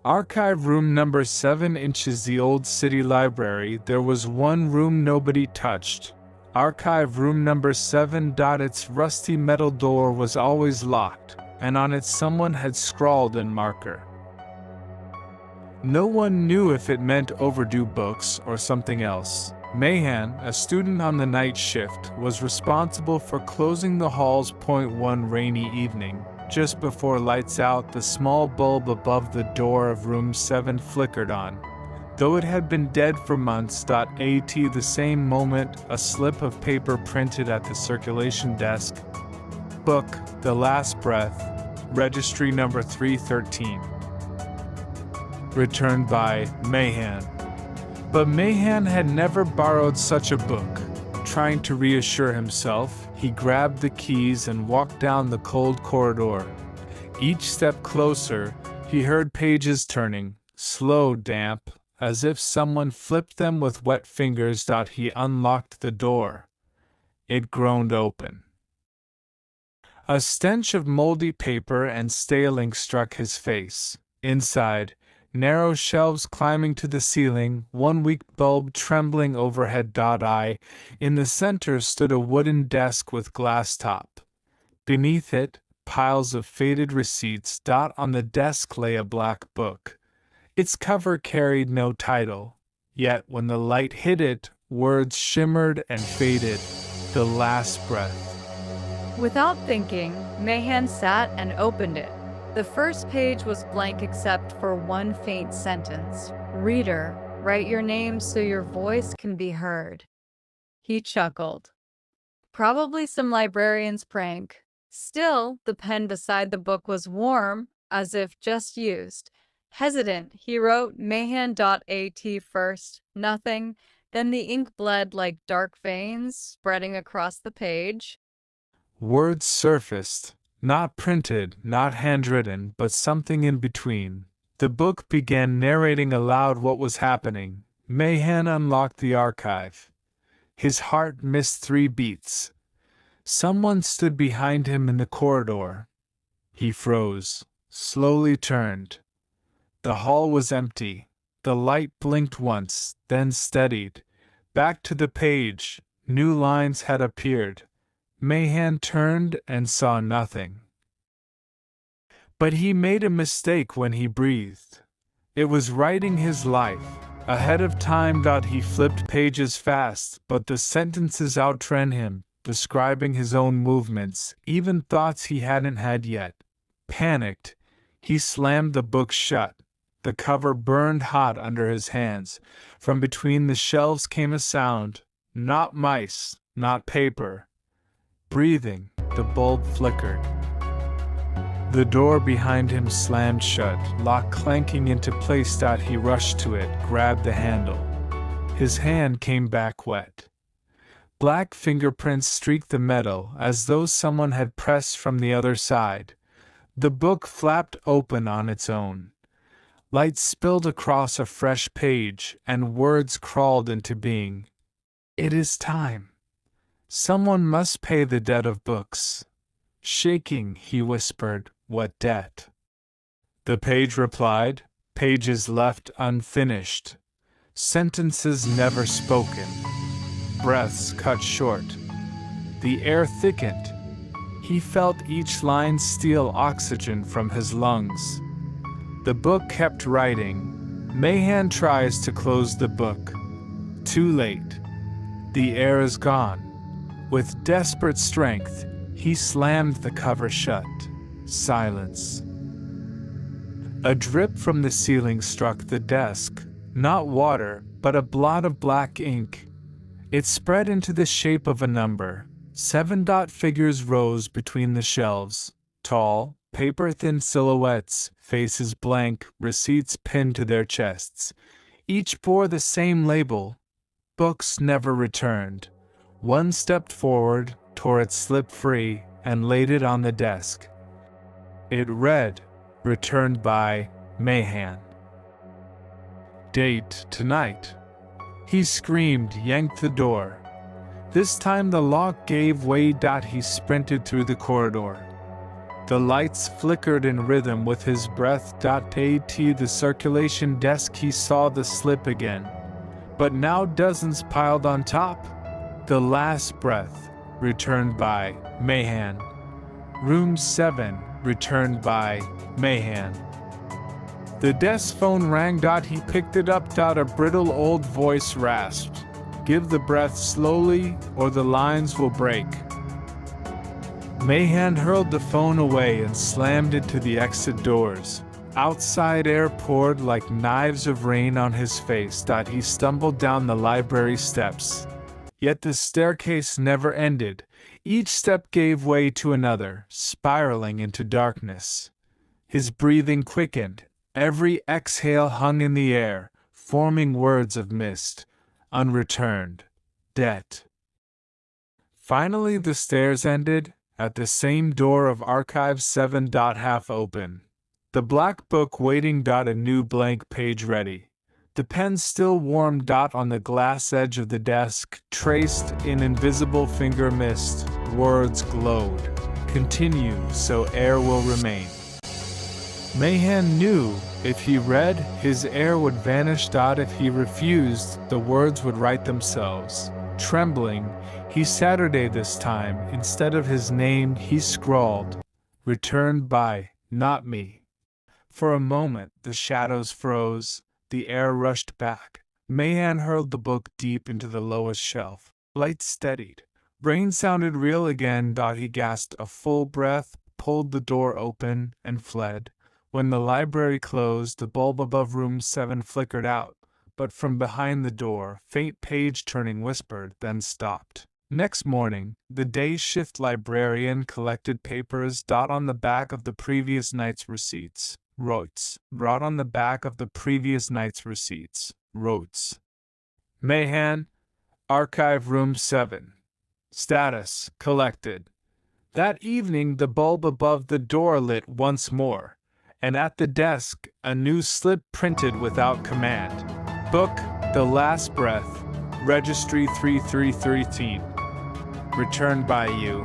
Archive Room No.7 inches the old city library. There was one room nobody touched. Archive Room No.7. Its rusty metal door was always locked, and on it someone had scrawled in marker. No one knew if it meant overdue books or something else. Mahan, a student on the night shift, was responsible for closing the halls. One rainy evening, just before lights out, the small bulb above the door of room 7 flickered on. Though it had been dead for months. At the same moment, a slip of paper printed at the circulation desk. Book, The Last Breath, Registry number 313. Returned by Mahan. But Mahan had never borrowed such a book. Trying to reassure himself, he grabbed the keys and walked down the cold corridor. Each step closer, he heard pages turning, slow, damp, as if someone flipped them with wet fingers. He unlocked the door. It groaned open. A stench of moldy paper and stale ink struck his face. Inside, narrow shelves climbing to the ceiling, one weak bulb trembling overhead. In the center stood a wooden desk with glass top. Beneath it, piles of faded receipts. On the desk lay a black book. Its cover carried no title, yet when the light hit it, words shimmered and faded. The Last Breath. Without thinking, Mahan sat and opened it. The first page was blank except for one faint sentence. "Reader, write your name so your voice can be heard." He chuckled. Probably some librarian's prank. Still, the pen beside the book was warm, as if just used. Hesitant, he wrote Mahan.at first, nothing, then the ink bled like dark veins spreading across the page. Words surfaced. Not printed, not handwritten, but something in between. The book began narrating aloud what was happening. Mahan unlocked the archive. His heart missed 3 beats. Someone stood behind him in the corridor. He froze, slowly turned. The hall was empty. The light blinked once, then steadied. Back to the page. New lines had appeared. Mahan turned and saw nothing. But he made a mistake when he breathed. It was writing his life, ahead of time. He flipped pages fast, but the sentences outran him, describing his own movements, even thoughts he hadn't had yet. Panicked, he slammed the book shut. The cover burned hot under his hands. From between the shelves came a sound, not mice, not paper. Breathing, the bulb flickered. The door behind him slammed shut, lock clanking into place. He rushed to it, grabbed the handle. His hand came back wet. Black fingerprints streaked the metal, as though someone had pressed from the other side. The book flapped open on its own. Light spilled across a fresh page, and words crawled into being. "It is time. Someone must pay the debt of books." Shaking, he whispered, "What debt?" The page replied, pages left unfinished, sentences never spoken, breaths cut short. The air thickened. He felt each line steal oxygen from his lungs. The book kept writing. Mahan tries to close the book. Too late. The air is gone. With desperate strength, he slammed the cover shut. Silence. A drip from the ceiling struck the desk. Not water, but a blot of black ink. It spread into the shape of a number. 7. Figures rose between the shelves. Tall, paper-thin silhouettes, faces blank, receipts pinned to their chests. Each bore the same label. Books never returned. One stepped forward, tore its slip free, and laid it on the desk. It read, "Returned by Mahan." Date tonight. He screamed, yanked the door. This time the lock gave way. He sprinted through the corridor. The lights flickered in rhythm with his breath. At the circulation desk he saw the slip again, but now dozens piled on top. The Last Breath, returned by Mahan. Room 7, returned by Mahan. The desk phone rang. He picked it up. A brittle old voice rasped, "Give the breath slowly, or the lines will break." Mahan hurled the phone away and slammed it to the exit doors. Outside air poured like knives of rain on his face. He stumbled down the library steps. Yet the staircase never ended. Each step gave way to another, spiraling into darkness. His breathing quickened. Every exhale hung in the air, forming words of mist. Unreturned. Debt. Finally the stairs ended, at the same door of Archive 7. Half open. The black book waiting. A new blank page ready. The pen still warm. On the glass edge of the desk, traced in invisible finger mist, words glowed. "Continue so air will remain." Mahan knew, if he read, his air would vanish. If he refused, the words would write themselves. Trembling, he Saturday this time, instead of his name he scrawled, "Returned by, not me." For a moment the shadows froze, the air rushed back. Mahan hurled the book deep into the lowest shelf. Light steadied. Brain sounded real again. He gasped a full breath, pulled the door open, and fled. When the library closed, the bulb above room 7 flickered out, but from behind the door, faint page-turning whispered, then stopped. Next morning, the day shift librarian collected papers. On the back of the previous night's receipts. Rotes. Brought on the back of the previous night's receipts. Rotes. Mahan, Archive Room 7. Status, collected. That evening the bulb above the door lit once more, and at the desk, a new slip printed without command. Book, The Last Breath, Registry 3313. Returned by you.